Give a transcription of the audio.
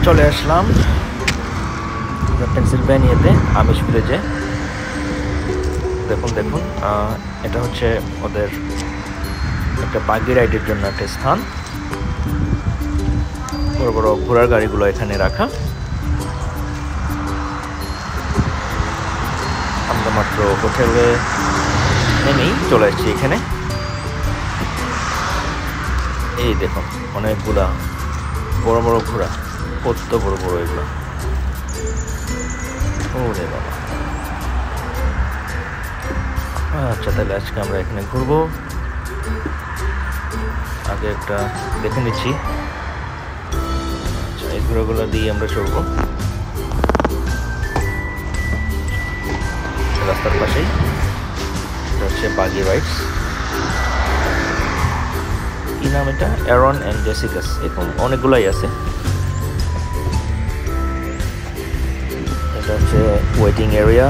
চলে আসলাম পেনসিলভেনিয়াতে আমিষ ভিলেজে। দেখুন দেখুন, এটা হচ্ছে ওদের একটা বাগি রাইডের জন্য একটা স্থান। বড় বড় ঘোড়ার গাড়িগুলো এখানে রাখা। আমরা মাত্র হোটেলে নেমেই চলে এসেছি এখানে। এই দেখুন অনেকগুলা বড় বড় ঘোড়া, কত বড় বড় এগুলো। ওরে বাবা। আচ্ছা, তাহলে আজকে আমরা এখানে ঘুরবো। আগে একটা দেখে নিচ্ছি। আচ্ছা, এই ঘোড়াগুলো দিয়ে আমরা চলবো রাস্তার পাশেই। এটা হচ্ছে বাগি রাইডস। কি নাম এটা? অ্যারন অ্যান্ড জেসিকাস, এরকম অনেকগুলাই আছে। এটা হচ্ছে ওয়েটিং এরিয়া।